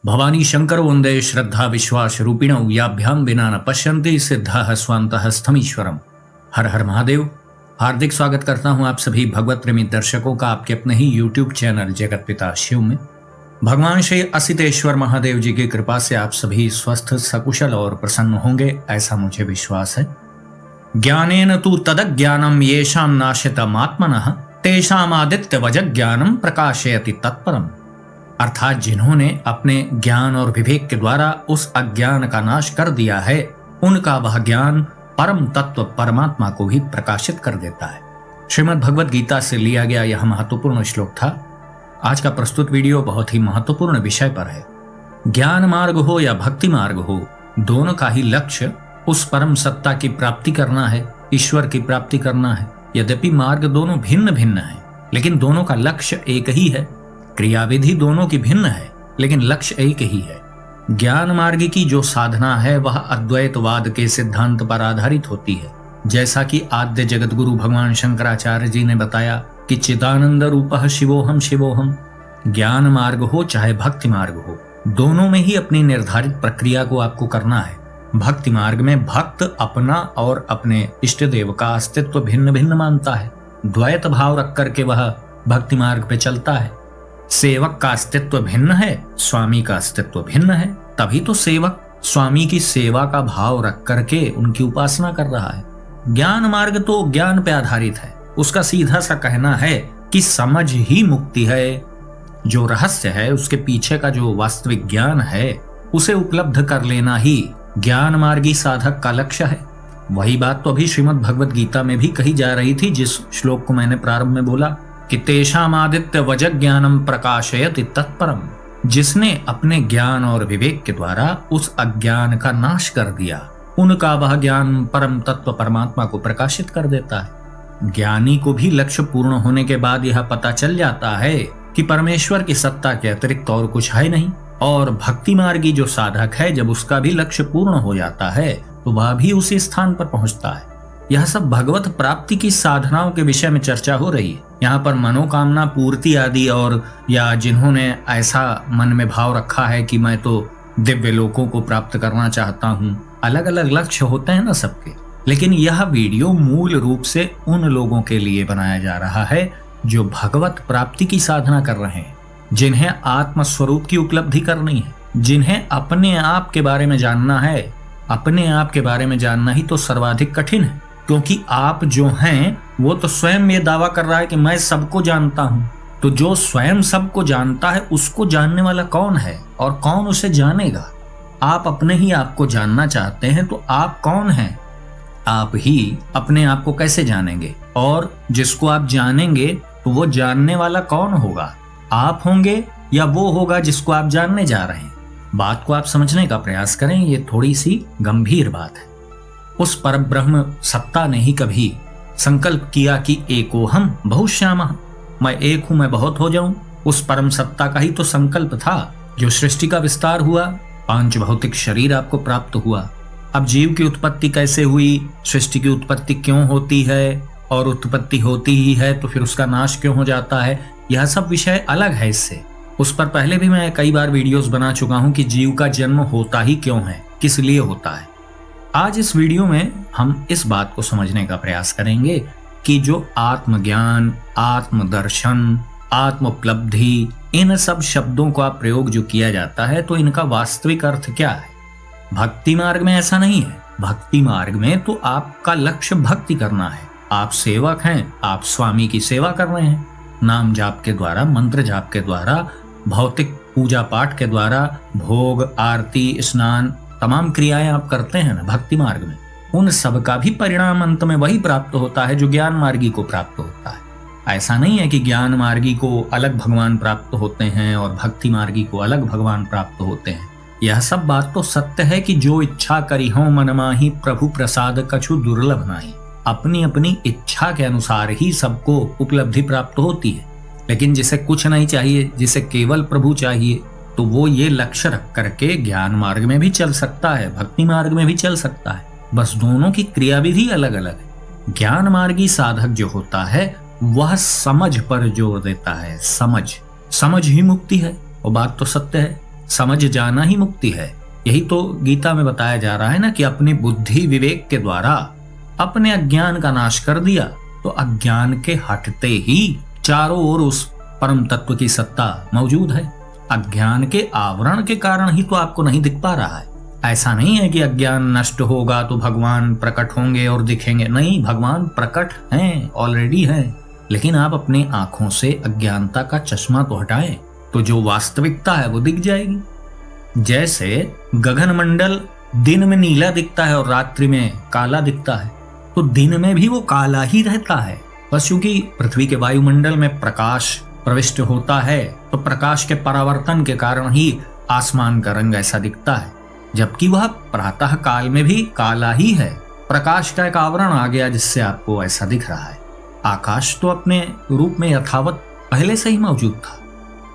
भवानी शंकर वंदे श्रद्धा विश्वास रूपिणौ याभ्यां विना न पश्यन्ति सिद्धाः स्वान्तः स्थमीश्वरम। हर हर महादेव। हार्दिक स्वागत करता हूं आप सभी भगवत प्रेमी दर्शकों का आपके अपने ही YouTube चैनल जगत पिता शिव में। भगवान श्री असितेश्वर महादेव जी की कृपा से आप सभी स्वस्थ सकुशल और प्रसन्न होंगे, ऐसा मुझे विश्वास है। ज्ञानेन तु तदज्ञानम येषां नाशितमात्मनः तेषामादित्यवज ज्ञानम प्रकाशयति तत्परम। अर्थात जिन्होंने अपने ज्ञान और विवेक के द्वारा उस अज्ञान का नाश कर दिया है, उनका वह ज्ञान परम तत्व परमात्मा को ही प्रकाशित कर देता है। श्रीमद् भगवद गीता से लिया गया यह महत्वपूर्ण श्लोक था। आज का प्रस्तुत वीडियो बहुत ही महत्वपूर्ण विषय पर है। ज्ञान मार्ग हो या भक्ति मार्ग हो, दोनों का ही लक्ष्य उस परम सत्ता की प्राप्ति करना है, ईश्वर की प्राप्ति करना है। यद्यपि मार्ग दोनों भिन्न भिन्न है, लेकिन दोनों का लक्ष्य एक ही है। क्रियाविधि दोनों की भिन्न है, लेकिन लक्ष्य एक ही है। ज्ञान मार्ग की जो साधना है वह अद्वैतवाद के सिद्धांत पर आधारित होती है। जैसा कि आद्य जगत गुरु भगवान शंकराचार्य जी ने बताया कि चिदानंद रूपः शिवोहम शिवोहम। ज्ञान मार्ग हो चाहे भक्ति मार्ग हो, दोनों में ही अपनी निर्धारित प्रक्रिया को आपको करना है। भक्ति मार्ग में भक्त अपना और अपने इष्ट देव का अस्तित्व भिन्न भिन्न मानता है। द्वैत भाव रख करके वह भक्ति मार्ग पे चलता है। सेवक का अस्तित्व भिन्न है, स्वामी का अस्तित्व भिन्न है, तभी तो सेवक स्वामी की सेवा का भाव रख करके उनकी उपासना कर रहा है। ज्ञान मार्ग तो ज्ञान पे आधारित है। उसका सीधा सा कहना है कि समझ ही मुक्ति है। जो रहस्य है, उसके पीछे का जो वास्तविक ज्ञान है, उसे उपलब्ध कर लेना ही ज्ञान मार्गी साधक का लक्ष्य है। वही बात तो अभी श्रीमद् भगवद गीता में भी कही जा रही थी, जिस श्लोक को मैंने प्रारंभ में बोला कि तेषामादित्य वज ज्ञानम प्रकाशयति तत्परम। जिसने अपने ज्ञान और विवेक के द्वारा उस अज्ञान का नाश कर दिया, उनका वह ज्ञान परम तत्व परमात्मा को प्रकाशित कर देता है। ज्ञानी को भी लक्ष्य पूर्ण होने के बाद यह पता चल जाता है कि परमेश्वर की सत्ता के अतिरिक्त और कुछ है नहीं। और भक्ति मार्गी जो साधक है, जब उसका भी लक्ष्य पूर्ण हो जाता है तो वह भी उसी स्थान पर पहुंचता है। यह सब भगवत प्राप्ति की साधनाओं के विषय में चर्चा हो रही है। यहाँ पर मनोकामना पूर्ति आदि, और या जिन्होंने ऐसा मन में भाव रखा है कि मैं तो दिव्य लोकों को प्राप्त करना चाहता हूँ, अलग अलग लक्ष्य होते हैं ना सबके। लेकिन यह वीडियो मूल रूप से उन लोगों के लिए बनाया जा रहा है जो भगवत प्राप्ति की साधना कर रहे हैं, जिन्हें आत्म स्वरूप की उपलब्धि करनी है, जिन्हें अपने आप के बारे में जानना है। अपने आप के बारे में जानना ही तो सर्वाधिक कठिन है, क्योंकि आप जो हैं वो तो स्वयं ये दावा कर रहा है कि मैं सबको जानता हूं। तो जो स्वयं सबको जानता है, उसको जानने वाला कौन है और कौन उसे जानेगा? आप अपने ही आप को जानना चाहते हैं तो आप कौन हैं? आप ही अपने आप को कैसे जानेंगे? और जिसको आप जानेंगे तो वो जानने वाला कौन होगा? आप होंगे या वो होगा जिसको आप जानने जा रहे हैं? बात को आप समझने का प्रयास करें, ये थोड़ी सी गंभीर बात है। उस परब्रह्म सत्ता ने ही कभी संकल्प किया कि एकोहम बहुश्यामः, मैं एक हूं, मैं बहुत हो जाऊं। उस परम सत्ता का ही तो संकल्प था जो सृष्टि का विस्तार हुआ, 5 भौतिक शरीर आपको प्राप्त हुआ। अब जीव की उत्पत्ति कैसे हुई, सृष्टि की उत्पत्ति क्यों होती है, और उत्पत्ति होती ही है तो फिर उसका नाश क्यों हो जाता है, यह सब विषय अलग है इससे। उस पर पहले भी मैं कई बार वीडियोस बना चुका हूं कि जीव का जन्म होता ही क्यों है, किस लिए होता है। आज इस वीडियो में हम इस बात को समझने का प्रयास करेंगे कि जो आत्मज्ञान, आत्मदर्शन, आत्मोपलब्धि, इन सब शब्दों का प्रयोग जो किया जाता है, तो इनका वास्तविक अर्थ क्या है। भक्ति मार्ग में ऐसा नहीं है। भक्ति मार्ग में तो आपका लक्ष्य भक्ति करना है। आप सेवक हैं, आप स्वामी की सेवा कर रहे हैं। नाम जाप के द्वारा, मंत्र जाप के द्वारा, भौतिक पूजा पाठ के द्वारा, भोग, आरती, स्नान, तमाम क्रियाएं आप करते हैं ना भक्ति मार्ग में। उन सब का भी परिणाम अंत में वही प्राप्त होता है जो ज्ञान मार्गी को प्राप्त होता है। ऐसा नहीं है कि ज्ञान मार्गी को अलग भगवान प्राप्त होते हैं और भक्ति मार्गी को अलग भगवान प्राप्त होते हैं। यह सब बात तो सत्य है कि जो इच्छा करी हो मन माही, प्रभु प्रसाद कछु दुर्लभ नाही। अपनी अपनी इच्छा के अनुसार ही सबको उपलब्धि प्राप्त होती है। लेकिन जिसे कुछ नहीं चाहिए, जिसे केवल प्रभु चाहिए, तो वो ये लक्ष्य रख करके ज्ञान मार्ग में भी चल सकता है, भक्ति मार्ग में भी चल सकता है। बस दोनों की क्रियाविधि अलग अलग है। ज्ञान मार्गी साधक जो होता है वह समझ पर जोर देता है। समझ ही मुक्ति है। और बात तो सत्य है। समझ जाना ही मुक्ति है। यही तो गीता में बताया जा रहा है ना कि अपनी बुद्धि विवेक के द्वारा अपने अज्ञान का नाश कर दिया तो अज्ञान के हटते ही चारों ओर उस परम तत्व की सत्ता मौजूद है। अज्ञान के आवरण के कारण ही तो आपको नहीं दिख पा रहा है। ऐसा नहीं है कि अज्ञान नष्ट होगा तो भगवान प्रकट होंगे और दिखेंगे। नहीं, भगवान प्रकट हैं, ऑलरेडी हैं, लेकिन आप अपनी आंखों से अज्ञानता का चश्मा तो हटाएं तो जो वास्तविकता है वो दिख जाएगी। जैसे गगन मंडल दिन में नीला दिखता है और रात्रि में काला दिखता है, तो दिन में भी वो काला ही रहता है। बस क्योंकि पृथ्वी के वायुमंडल में प्रकाश प्रविष्ट होता है तो प्रकाश के परावर्तन के कारण ही आसमान का रंग ऐसा दिखता है, जबकि वह प्रातः काल में भी काला ही है। प्रकाश का एक आवरण आ गया जिससे आपको ऐसा दिख रहा है। आकाश तो अपने रूप में यथावत पहले से ही मौजूद था।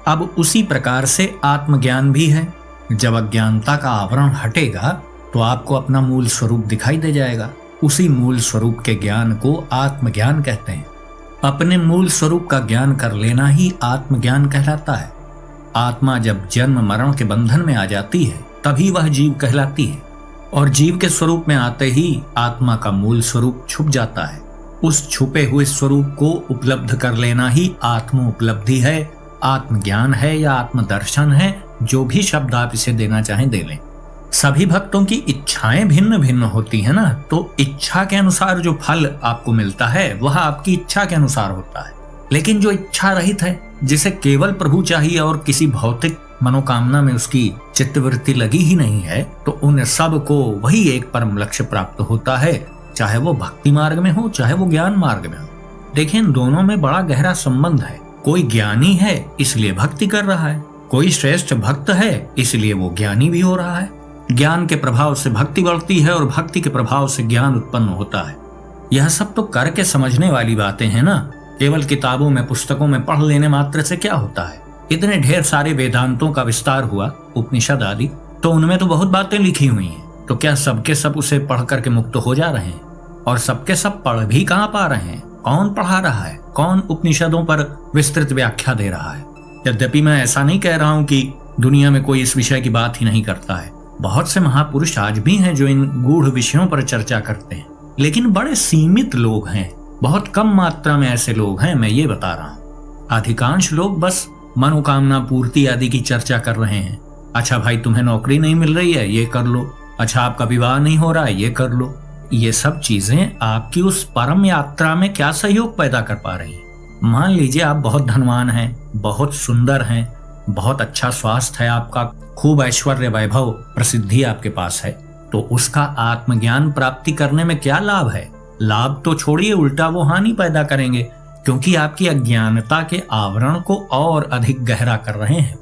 अब उसी प्रकार से आत्मज्ञान भी है। जब अज्ञानता का आवरण हटेगा तो आपको अपना मूल स्वरूप दिखाई दे जाएगा। उसी मूल स्वरूप के ज्ञान को आत्मज्ञान कहते हैं। अपने मूल स्वरूप का ज्ञान कर लेना ही आत्मज्ञान कहलाता है। आत्मा जब जन्म मरण के बंधन में आ जाती है तभी वह जीव कहलाती है, और जीव के स्वरूप में आते ही आत्मा का मूल स्वरूप छुप जाता है। उस छुपे हुए स्वरूप को उपलब्ध कर लेना ही आत्म उपलब्धि है, आत्मज्ञान है या आत्मदर्शन है, जो भी शब्द आप इसे देना चाहें दे लें। सभी भक्तों की इच्छाएं भिन्न भिन्न होती है ना, तो इच्छा के अनुसार जो फल आपको मिलता है वह आपकी इच्छा के अनुसार होता है। लेकिन जो इच्छा रहित है, जिसे केवल प्रभु चाहिए और किसी भौतिक मनोकामना में उसकी चित्तवृत्ति लगी ही नहीं है, तो उन सब को वही एक परम लक्ष्य प्राप्त होता है, चाहे वो भक्ति मार्ग में हो चाहे वो ज्ञान मार्ग में हो। देखिए, इन दोनों में बड़ा गहरा संबंध है। कोई ज्ञानी है इसलिए भक्ति कर रहा है, कोई श्रेष्ठ भक्त है इसलिए वो ज्ञानी भी हो रहा है। ज्ञान के प्रभाव से भक्ति बढ़ती है और भक्ति के प्रभाव से ज्ञान उत्पन्न होता है। यह सब तो करके समझने वाली बातें हैं ना। केवल किताबों में पुस्तकों में पढ़ लेने मात्र से क्या होता है। इतने ढेर सारे वेदांतों का विस्तार हुआ, उपनिषद आदि, तो उनमें तो बहुत बातें लिखी हुई हैं। तो क्या सबके सब उसे पढ़ करके मुक्त हो जा रहे हैं? और सबके सब पढ़ भी कहाँ पा रहे हैं? कौन पढ़ा रहा है? कौन उपनिषदों पर विस्तृत व्याख्या दे रहा है? यद्यपि मैं ऐसा नहीं कह रहा हूँ कि दुनिया में कोई इस विषय की बात ही नहीं करता है। बहुत से महापुरुष आज भी हैं जो इन गूढ़ विषयों पर चर्चा करते हैं, लेकिन बड़े सीमित लोग हैं। बहुत कम मात्रा में ऐसे लोग हैं, मैं ये बता रहा हूँ। अधिकांश लोग बस मनोकामना पूर्ति आदि की चर्चा कर रहे हैं। अच्छा भाई, तुम्हें नौकरी नहीं मिल रही है, ये कर लो। अच्छा, आपका विवाह नहीं हो रहा है, ये कर लो। ये सब चीजें आपकी उस परम यात्रा में क्या सहयोग पैदा कर पा रही हैं? मान लीजिए आप बहुत धनवान हैं, बहुत सुंदर हैं, बहुत अच्छा स्वास्थ्य है आपका, खूब ऐश्वर्य वैभव प्रसिद्धि आपके पास है, तो उसका आत्मज्ञान प्राप्ति करने में क्या लाभ है? लाभ तो छोड़िए, उल्टा वो हानि पैदा करेंगे, क्योंकि आपकी अज्ञानता के आवरण को और अधिक गहरा कर रहे हैं।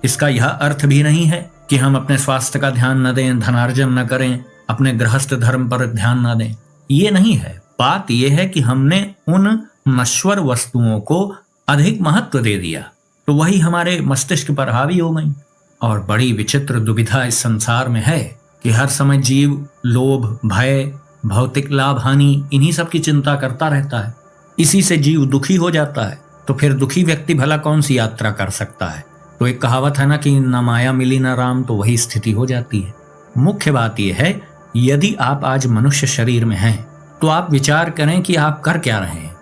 इसका यह अर्थ भी नहीं है कि हम अपने स्वास्थ्य का ध्यान न दें, धनार्जन न करें, अपने गृहस्थ धर्म पर ध्यान न दें। ये नहीं है। बात यह है कि हमने उन नश्वर वस्तुओं को अधिक महत्व दे दिया, तो वही हमारे मस्तिष्क पर हावी हो गई। और बड़ी विचित्र दुविधा इस संसार में है कि हर समय जीव लोभ, भय, भौतिक लाभ, हानि, इन्हीं सब की चिंता करता रहता है। इसी से जीव दुखी हो जाता है। तो फिर दुखी व्यक्ति भला कौन सी यात्रा कर सकता है? तो एक कहावत है ना कि न माया मिली न राम, तो वही स्थिति हो जाती है। मुख्य बात यह है, यदि आप आज मनुष्य शरीर में हैं तो आप विचार करें कि आप कर क्या रहे हैं।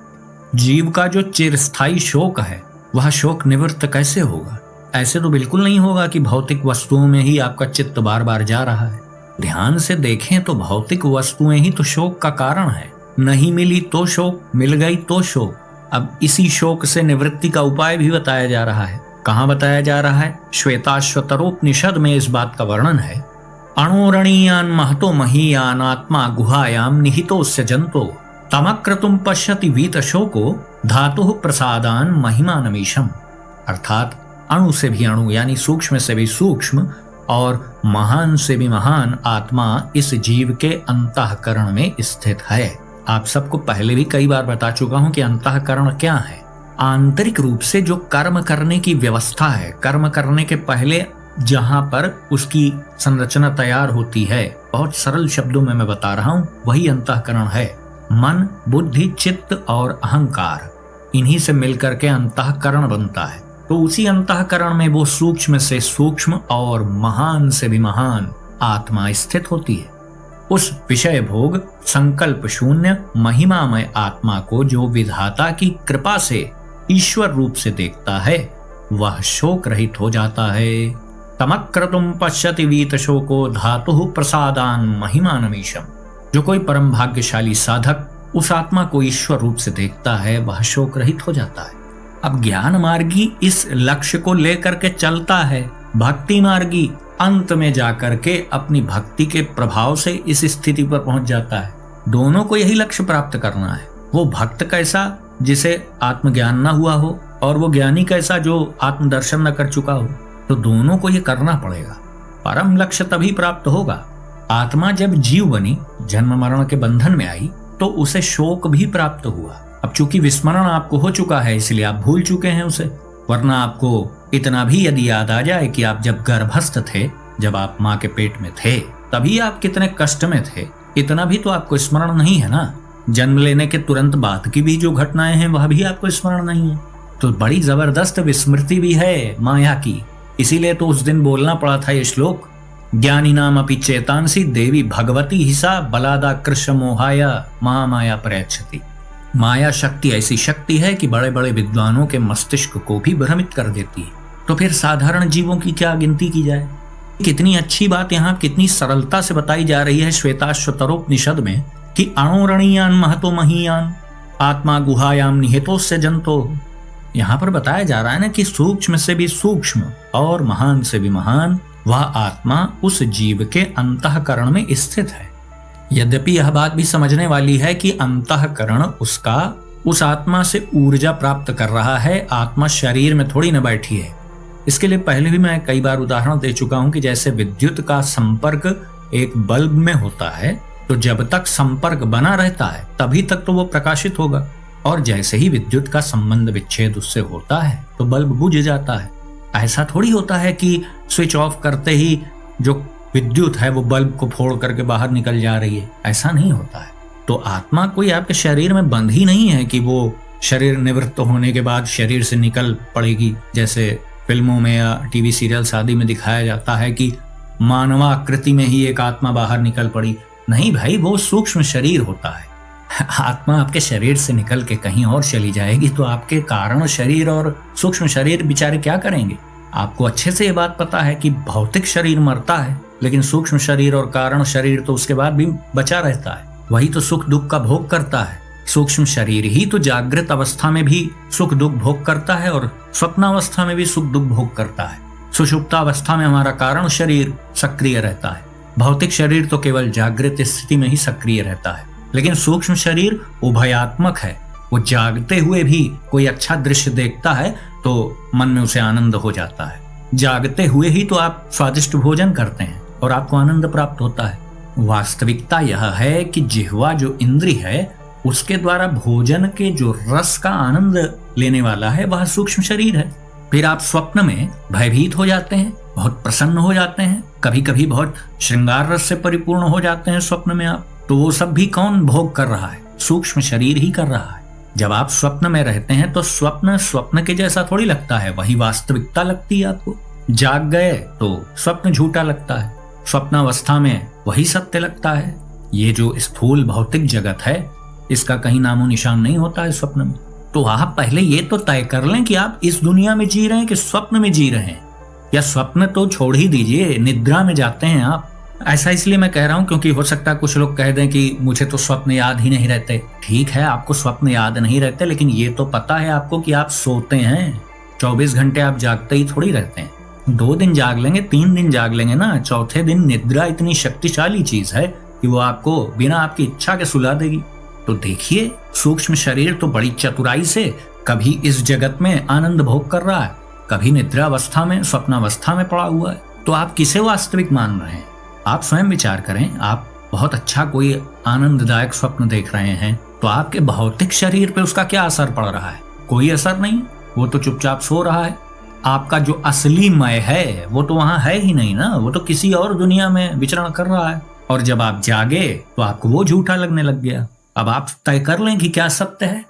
जीव का जो चिरस्थायी शोक है वह शोक निवृत्त कैसे होगा? ऐसे तो बिल्कुल नहीं होगा कि भौतिक वस्तुओं में ही आपका चित्त बार बार जा रहा है। ध्यान से देखें तो भौतिक वस्तुएं ही तो शोक का कारण है। नहीं मिली तो शोक, मिल गई तो शोक। अब इसी शोक से निवृत्ति का उपाय भी बताया जा रहा है। कहाँ बताया जा रहा है? श्वेताश्वतरोपनिषद में इस बात का वर्णन है। अणोरणीयान महतो महीयान आत्मा गुहायाम निहितोस्य जंतो तमक्रतुम पश्यति वीत शोको धातु प्रसादान महिमानमीशम। अर्थात अणु से भी अणु यानी सूक्ष्म से भी सूक्ष्म और महान से भी महान आत्मा इस जीव के अंतःकरण में स्थित है। आप सबको पहले भी कई बार बता चुका हूं कि अंतःकरण क्या है। आंतरिक रूप से जो कर्म करने की व्यवस्था है, कर्म करने के पहले जहां पर उसकी संरचना तैयार होती है, बहुत सरल शब्दों में मैं बता रहा हूं, वही अंतःकरण है। मन, बुद्धि, चित्त और अहंकार, इन्हीं से मिलकर के अंतःकरण बनता है। तो उसी अंतःकरण में वो सूक्ष्म से सूक्ष्म और महान से भी महान आत्मा स्थित होती है। उस विषय भोग संकल्प शून्य महिमामय आत्मा को जो विधाता की कृपा से ईश्वर रूप से देखता है वह शोक रहित हो जाता है। तमक्रतुम पश्यति वीत शोको धातु प्रसादान महिमानमीशम। जो कोई परम भाग्यशाली साधक उस आत्मा को ईश्वर रूप से देखता है वह शोक रहित हो जाता है। अब ज्ञान मार्गी इस लक्ष्य को लेकर के चलता है, भक्ति मार्गी अंत में जाकर के अपनी भक्ति के प्रभाव से इस स्थिति पर पहुंच जाता है। दोनों को यही लक्ष्य प्राप्त करना है। वो भक्त कैसा जिसे आत्मज्ञान न हुआ हो और वो ज्ञानी कैसा जो आत्मदर्शन न कर चुका हो, तो दोनों को ये करना पड़ेगा। परम लक्ष्य तभी प्राप्त होगा। आत्मा जब जीव बनी, जन्म मरण के बंधन में आई, तो उसे शोक भी प्राप्त हुआ। अब चूंकि विस्मरण आपको हो चुका है इसलिए आप भूल चुके हैं उसे, वरना आपको इतना भी यदि याद आ जाए कि आप जब गर्भस्थ थे, जब आप माँ के पेट में थे, तभी आप कितने कष्ट में थे, इतना भी तो आपको स्मरण नहीं है ना। जन्म लेने के तुरंत बाद की भी जो घटनाएं हैं वह भी आपको स्मरण नहीं है। तो बड़ी जबरदस्त विस्मृति भी है माया की। इसीलिए तो उस दिन बोलना पड़ा था ये श्लोक, ज्ञानी नाम अपि चेतांसी देवी भगवती हिसा बलादा कृष्ण मोहाया महामाया प्रयच्छति। माया शक्ति ऐसी शक्ति है कि बड़े बड़े विद्वानों के मस्तिष्क को भी भ्रमित कर देती है। तो फिर साधारण जीवों की क्या गिनती की जाए। कितनी अच्छी बात यहाँ कितनी सरलता से बताई जा रही है श्वेताश्वतरोपनिषद में कि अणुरणीयान महतो महीयान आत्मा गुहायाम निहितोस्य जंतो। यहाँ पर बताया जा रहा है ना कि सूक्ष्म से भी सूक्ष्म और महान से भी महान वह आत्मा उस जीव के अंतःकरण में स्थित है। यद्यपि यह बात भी समझने वाली है कि अंतःकरण उसका उस आत्मा से ऊर्जा प्राप्त कर रहा है, आत्मा शरीर में थोड़ी न बैठी है। इसके लिए पहले भी मैं कई बार उदाहरण दे चुका हूं कि जैसे विद्युत का संपर्क एक बल्ब में होता है, तो जब तक संपर्क बना रहता है तभी तक तो वो प्रकाशित होगा, और जैसे ही विद्युत का संबंध विच्छेद उससे होता है तो बल्ब बुझ जाता है। ऐसा थोड़ी होता है कि स्विच ऑफ करते ही जो विद्युत है वो बल्ब को फोड़ करके बाहर निकल जा रही है, ऐसा नहीं होता है। तो आत्मा कोई आपके शरीर में बंद ही नहीं है कि वो शरीर निवृत्त होने के बाद शरीर से निकल पड़ेगी, जैसे फिल्मों में या टीवी सीरियल्स आदि में दिखाया जाता है कि मानवाकृति में ही एक आत्मा बाहर निकल पड़ी। नहीं भाई, वो सूक्ष्म शरीर होता है। आत्मा आपके शरीर से निकल के कहीं और चली जाएगी तो आपके कारण शरीर और सूक्ष्म शरीर बेचारे क्या करेंगे। आपको अच्छे से ये बात पता है कि भौतिक शरीर मरता है, लेकिन सूक्ष्म शरीर और कारण शरीर तो उसके बाद भी बचा रहता है। वही तो सुख दुख का भोग करता है। सूक्ष्म शरीर ही तो जागृत अवस्था में भी सुख दुख भोग करता है और स्वप्नावस्था में भी सुख दुख भोग करता है। सुषुप्तावस्था में हमारा कारण शरीर सक्रिय रहता है, भौतिक शरीर तो केवल जागृत स्थिति में ही सक्रिय रहता है। लेकिन सूक्ष्म शरीर उभयात्मक है, वो जागते हुए भी कोई अच्छा दृश्य देखता है तो मन में उसे आनंद हो जाता है। जागते हुए ही तो आप स्वादिष्ट भोजन करते हैं और आपको आनंद प्राप्त होता है। वास्तविकता यह है कि जिह्वा जो इंद्री है उसके द्वारा भोजन के जो रस का आनंद लेने वाला है वह सूक्ष्म शरीर है। फिर आप स्वप्न में भयभीत हो जाते हैं, बहुत प्रसन्न हो जाते हैं, कभी कभी बहुत श्रृंगार रस से परिपूर्ण हो जाते हैं स्वप्न में आप। तो वो सब भी कौन भोग कर रहा है? सूक्ष्म शरीर ही कर रहा है। जब आप स्वप्न में रहते हैं तो स्वप्न स्वप्न के जैसा थोड़ी लगता है, वही वास्तविकता लगती है आपको। जाग गए तो स्वप्न झूठा लगता है, स्वप्नावस्था में वही सत्य लगता है। ये जो स्थूल भौतिक जगत है इसका कहीं नामो निशान नहीं होता है स्वप्न में। तो आप पहले ये तो तय कर लें कि आप इस दुनिया में जी रहे हैं कि स्वप्न में जी रहे हैं, या स्वप्न तो छोड़ ही दीजिए, निद्रा में जाते हैं आप। ऐसा इसलिए मैं कह रहा हूं क्योंकि हो सकता है कुछ लोग कह दें कि मुझे तो स्वप्न याद ही नहीं रहते। ठीक है, आपको स्वप्न याद नहीं रहते, लेकिन ये तो पता है आपको कि आप सोते हैं। 24 घंटे आप जागते ही थोड़ी रहते हैं। 2 दिन जाग लेंगे, 3 दिन जाग लेंगे ना, चौथे दिन निद्रा इतनी शक्तिशाली चीज है कि वो आपको बिना आपकी इच्छा के सुला देगी। तो देखिए, सूक्ष्म शरीर तो बड़ी चतुराई से कभी इस जगत में आनंद भोग कर रहा है, कभी निद्रावस्था में स्वप्नावस्था में पड़ा हुआ है। तो आप किसे वास्तविक मान रहे हैं? आप स्वयं विचार करें। आप बहुत अच्छा कोई आनंददायक स्वप्न देख रहे हैं तो आपके भौतिक शरीर पे उसका क्या असर पड़ रहा है? कोई असर नहीं, वो तो चुपचाप सो रहा है। आपका जो असली मैं है वो तो वहां है ही नहीं ना, वो तो किसी और दुनिया में विचरण कर रहा है। और जब आप जागे तो आपको वो झूठा लगने लग गया। अब आप तय कर लें कि क्या सत्य है।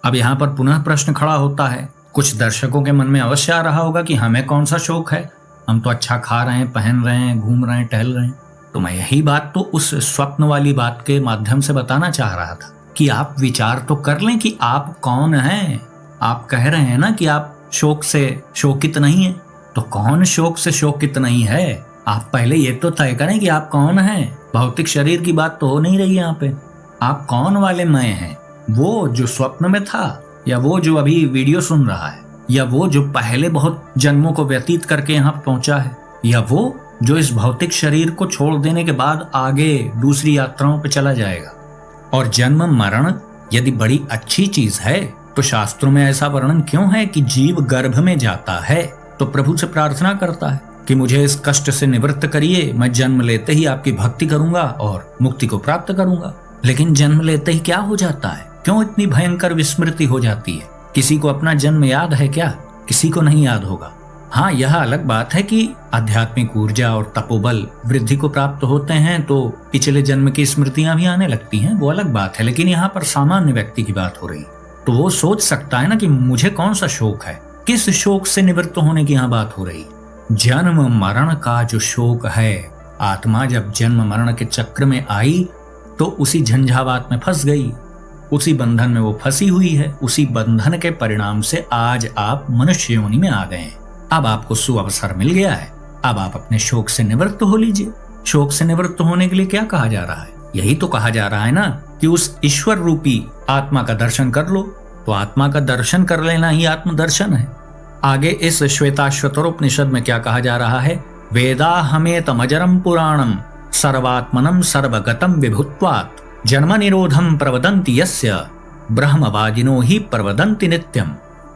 अब यहाँ पर पुनः प्रश्न खड़ा होता है, कुछ दर्शकों के मन में अवश्य आ रहा होगा कि हमें कौन सा शौक है, हम तो अच्छा खा रहे हैं, पहन रहे हैं, घूम रहे हैं, टहल रहे हैं। तो मैं यही बात तो उस स्वप्न वाली बात के माध्यम से बताना चाह रहा था कि आप विचार तो कर लें कि आप कौन हैं। आप कह रहे हैं ना कि आप शौक से शोकित नहीं है, तो कौन शौक से शोकित नहीं है? आप पहले ये तो तय करें कि आप कौन हैं। भौतिक शरीर की बात तो हो नहीं रही यहाँ पे। आप कौन वाले मैं हैं? वो जो स्वप्न में था, या वो जो अभी वीडियो सुन रहा है, या वो जो पहले बहुत जन्मों को व्यतीत करके यहाँ पहुंचा है, या वो जो इस भौतिक शरीर को छोड़ देने के बाद आगे दूसरी यात्राओं पे चला जाएगा। और जन्म मरण यदि बड़ी अच्छी चीज है तो शास्त्रों में ऐसा वर्णन क्यों है कि जीव गर्भ में जाता है तो प्रभु से प्रार्थना करता है कि मुझे इस कष्ट से निवृत्त करिए, मैं जन्म लेते ही आपकी भक्ति करूंगा और मुक्ति को प्राप्त करूंगा। लेकिन जन्म लेते ही क्या हो जाता है? क्यों इतनी भयंकर विस्मृति हो जाती है? किसी को अपना जन्म याद है क्या? किसी को नहीं याद होगा। हाँ, यह अलग बात है कि आध्यात्मिक ऊर्जा और तपोबल वृद्धि को प्राप्त होते हैं तो पिछले जन्म की स्मृतियां भी आने लगती हैं, वो अलग बात है। लेकिन यहाँ पर सामान्य व्यक्ति की बात हो रही है, तो वो सोच सकता है ना कि मुझे कौन सा शोक है, किस शोक से निवृत्त होने की यहाँ बात हो रही। जन्म मरण का जो शोक है, आत्मा जब जन्म मरण के चक्र में आई तो उसी झंझावात में फंस गई, उसी बंधन में वो फंसी हुई है। उसी बंधन के परिणाम से आज आप मनुष्य योनि में आ गए हैं। अब आपको सुअवसर मिल गया है, अब आप अपने शोक से निवृत्त हो लीजिए। शोक से निवृत्त होने के लिए क्या कहा जा रहा है? यही तो कहा जा रहा है ना कि उस ईश्वर रूपी आत्मा का दर्शन कर लो। तो आत्मा का दर्शन कर लेना ही आत्मदर्शन है। आगे इस श्वेताश्वतरोपनिषद में क्या कहा जा रहा है? वेदा हमेतमजरम पुराणम सर्वात्मनम सर्वगतम विभुत्वात् जन्म निरोधम प्रवदन्ति यस्य ब्रह्मवादिनो ही प्रवदन्ति नित्यम।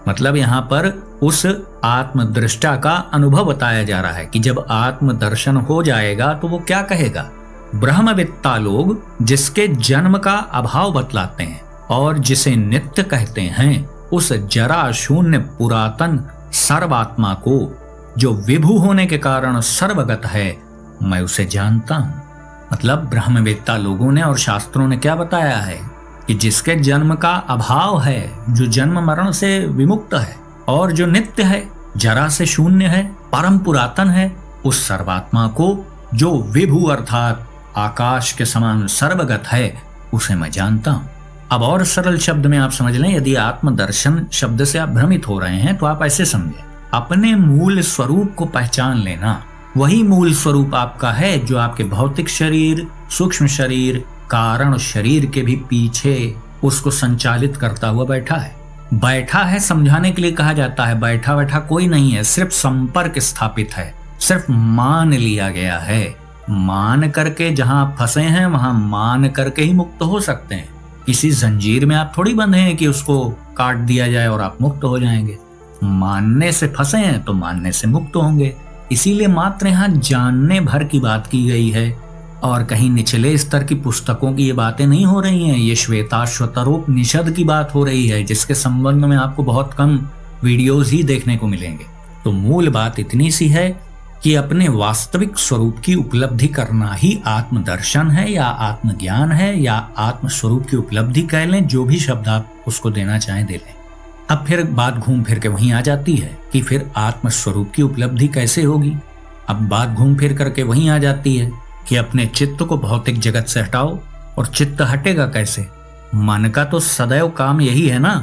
मतलब यहाँ पर उस आत्मदृष्टा का अनुभव बताया जा रहा है कि जब आत्मदर्शन हो जाएगा तो वो क्या कहेगा? ब्रह्मविद्ता लोग जिसके जन्म का अभाव बतलाते हैं और जिसे नित्य कहते हैं, उस जरा शून्य पुरातन सर्वात्मा को जो विभु होने के कारण सर्वगत है, मैं उसे जानता हूं। मतलब ब्रह्मवेत्ता लोगों ने और शास्त्रों ने क्या बताया है कि जिसके जन्म का अभाव है, जो जन्म मरण से विमुक्त है और जो नित्य है, जरा से शून्य है, परम पुरातन है, उस सर्वात्मा को जो विभु अर्थात आकाश के समान सर्वगत है, उसे मैं जानता हूं। अब और सरल शब्द में आप समझ लें, यदि आत्मदर्शन शब्द से आप भ्रमित हो रहे हैं तो आप ऐसे समझें, अपने मूल स्वरूप को पहचान लेना। वही मूल स्वरूप आपका है जो आपके भौतिक शरीर, सूक्ष्म शरीर, कारण शरीर के भी पीछे उसको संचालित करता हुआ बैठा है। बैठा है समझाने के लिए कहा जाता है, बैठा बैठा कोई नहीं है, सिर्फ संपर्क स्थापित है, सिर्फ मान लिया गया है। मान करके जहां फंसे हैं वहां मान करके ही मुक्त हो सकते हैं। किसी जंजीर में आप थोड़ी बंधे हैं कि उसको काट दिया जाए और आप मुक्त हो जाएंगे। मानने से फंसे हैं तो मानने से मुक्त होंगे। इसीलिए मात्र यहाँ जानने भर की बात की गई है और कहीं निचले स्तर की पुस्तकों की ये बातें नहीं हो रही हैं। ये श्वेताश्वतरोपनिषद की बात हो रही है, जिसके संबंध में आपको बहुत कम वीडियोस ही देखने को मिलेंगे। तो मूल बात इतनी सी है कि अपने वास्तविक स्वरूप की उपलब्धि करना ही आत्मदर्शन है या आत्मज्ञान है या आत्म स्वरूप की उपलब्धि कह लें, जो भी शब्द आप उसको देना चाहें दे लें। अब फिर बात घूम फिर के वहीं आ जाती है कि फिर आत्म स्वरूप की उपलब्धि कैसे होगी। अब बात घूम फिर करके वहीं आ जाती है कि अपने चित्त को भौतिक जगत से हटाओ, और चित्त हटेगा कैसे? मन का तो सदैव काम यही है ना,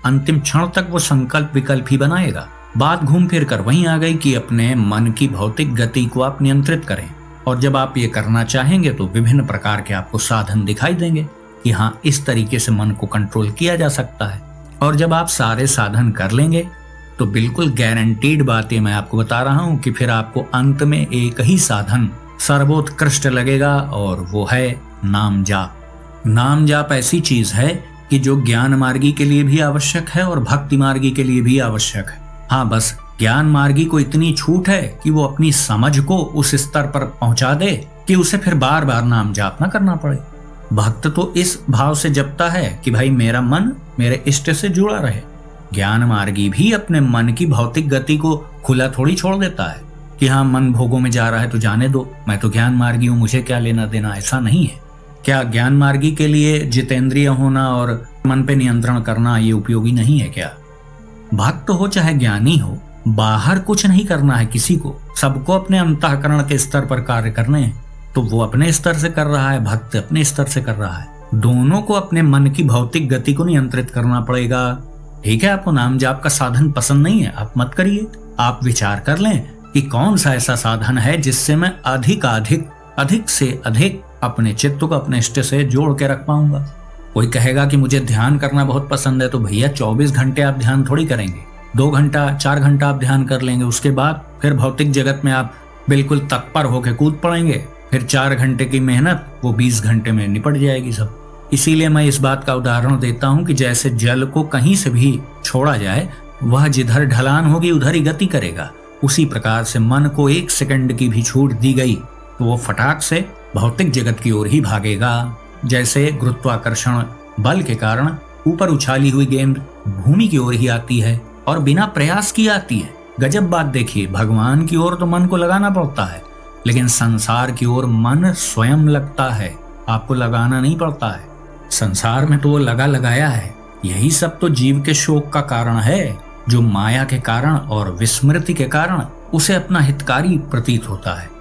अंतिम क्षण तक वो संकल्प विकल्प ही बनाएगा। बात घूम फिर कर वहीं आ गई कि अपने मन की भौतिक गति को आप नियंत्रित करें, और जब आप ये करना चाहेंगे तो विभिन्न प्रकार के आपको साधन दिखाई देंगे कि हाँ, इस तरीके से मन को कंट्रोल किया जा सकता है। और जब आप सारे साधन कर लेंगे तो बिल्कुल गारंटीड बात ये मैं आपको बता रहा हूं कि फिर आपको अंत में एक ही साधन सर्वोत्कृष्ट लगेगा, और वो है नाम जाप। नाम जाप ऐसी चीज है कि जो ज्ञान मार्गी के लिए भी आवश्यक है और भक्ति मार्गी के लिए भी आवश्यक है। हाँ, बस ज्ञान मार्गी को इतनी छूट है कि वो अपनी समझ को उस स्तर पर पहुंचा दे कि उसे फिर बार बार नाम जाप ना करना पड़े। भक्त तो इस भाव से जपता है कि भाई मेरा मन मेरे इष्ट से जुड़ा रहे। ज्ञान मार्गी भी अपने मन की भौतिक गति को खुला थोड़ी छोड़ देता है कि हाँ, मन भोगों में जा रहा है तो जाने दो, मैं तो ज्ञान मार्गी हूं, मुझे क्या लेना देना। ऐसा नहीं है। क्या ज्ञान मार्गी के लिए जितेंद्रिय होना और मन पे नियंत्रण करना ये उपयोगी नहीं है क्या? भक्त हो चाहे ज्ञानी हो, बाहर कुछ नहीं करना है किसी को, सबको अपने अंतःकरण के स्तर पर कार्य करने हैं। तो वो अपने स्तर से कर रहा है, भक्त अपने स्तर से कर रहा है। दोनों को अपने मन की भौतिक गति को नियंत्रित करना पड़ेगा। ठीक है, आपको नाम जाप का साधन पसंद नहीं है, आप मत करिए। आप विचार कर लें कि कौन सा ऐसा साधन है जिससे मैं अधिक से अधिक अपने चित्त को अपने इष्ट से जोड़ के रख पाऊंगा। कोई कहेगा कि मुझे ध्यान करना बहुत पसंद है, तो भैया 24 घंटे आप ध्यान थोड़ी करेंगे। 2 घंटा 4 घंटा आप ध्यान कर लेंगे, उसके बाद फिर भौतिक जगत में आप बिल्कुल तत्पर होकर कूद पड़ेंगे। फिर 4 घंटे की मेहनत वो 20 घंटे में निपट जाएगी सब। इसीलिए मैं इस बात का उदाहरण देता हूं कि जैसे जल को कहीं से भी छोड़ा जाए, वह जिधर ढलान होगी उधर ही गति करेगा। उसी प्रकार से मन को 1 सेकंड की भी छूट दी गई तो वो फटाक से भौतिक जगत की ओर ही भागेगा। जैसे गुरुत्वाकर्षण बल के कारण ऊपर उछाली हुई गेंद भूमि की ओर ही आती है और बिना प्रयास की आती है। गजब बात देखिए, भगवान की ओर तो मन को लगाना पड़ता है, लेकिन संसार की ओर मन स्वयं लगता है, आपको लगाना नहीं पड़ता है। संसार में तो वो लगाया है। यही सब तो जीव के शोक का कारण है, जो माया के कारण और विस्मृति के कारण उसे अपना हितकारी प्रतीत होता है।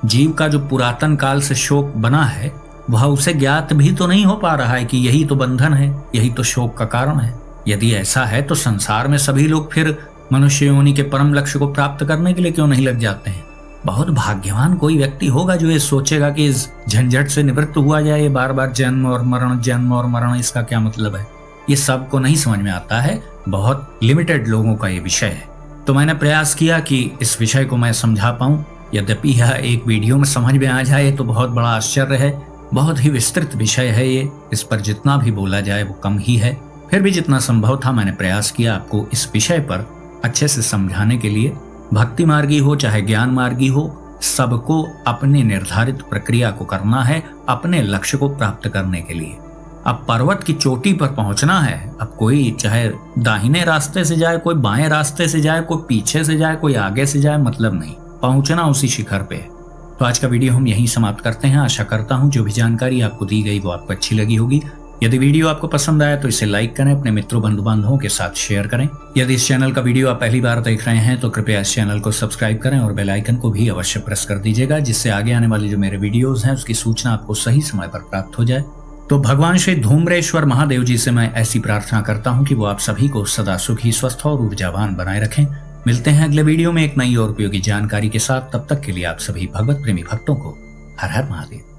जीव का जो पुरातन काल से शोक बना है, वह उसे ज्ञात भी तो नहीं हो पा रहा है कि यही तो बंधन है, यही तो शोक का कारण है। यदि ऐसा है तो संसार में सभी लोग फिर मनुष्य योनि के परम लक्ष्य को प्राप्त करने के लिए क्यों नहीं लग जाते हैं? बहुत भाग्यवान कोई व्यक्ति होगा जो ये सोचेगा कि इस झंझट से निवृत्त हुआ जाए। बार बार जन्म और मरण, इसका क्या मतलब है? ये सबको नहीं समझ में आता है, बहुत लिमिटेड लोगों का ये विषय है। तो मैंने प्रयास किया कि इस विषय को मैं समझा पाऊं। यद्यपि यह एक वीडियो में समझ में आ जाए तो बहुत बड़ा आश्चर्य है। बहुत ही विस्तृत विषय है ये, इस पर जितना भी बोला जाए वो कम ही है। फिर भी जितना संभव था मैंने प्रयास किया आपको इस विषय पर अच्छे से समझाने के लिए। भक्ति मार्गी हो चाहे ज्ञान मार्गी हो, सबको अपने निर्धारित प्रक्रिया को करना है अपने लक्ष्य को प्राप्त करने के लिए। अब पर्वत की चोटी पर पहुंचना है। अब कोई चाहे दाहिने रास्ते से जाए, कोई बाएं रास्ते से जाए, कोई पीछे से जाए, कोई आगे से जाए, मतलब नहीं, पहुंचना उसी शिखर पे। तो आज का वीडियो हम यहीं समाप्त करते हैं। आशा करता हूं जो भी जानकारी आपको दी गई वो आपको अच्छी लगी होगी। यदि वीडियो आपको पसंद आया तो इसे लाइक करें, अपने मित्रों बंधु बांधवों के साथ शेयर करें। यदि इस चैनल का वीडियो आप पहली बार देख रहे हैं तो कृपया इस चैनल को सब्सक्राइब करें और बेल आइकन को भी अवश्य प्रेस कर दीजिएगा, जिससे आगे आने वाले जो मेरे वीडियोज हैं उसकी सूचना आपको सही समय पर प्राप्त हो जाए। तो भगवान श्री धूम्रेश्वर महादेव जी से मैं ऐसी प्रार्थना करता हूँ कि वो आप सभी को सदा सुखी, स्वस्थ और ऊर्जावान बनाए रखें। मिलते हैं अगले वीडियो में एक नई और उपयोगी जानकारी के साथ। तब तक के लिए आप सभी भगवत प्रेमी भक्तों को हर हर महादेव।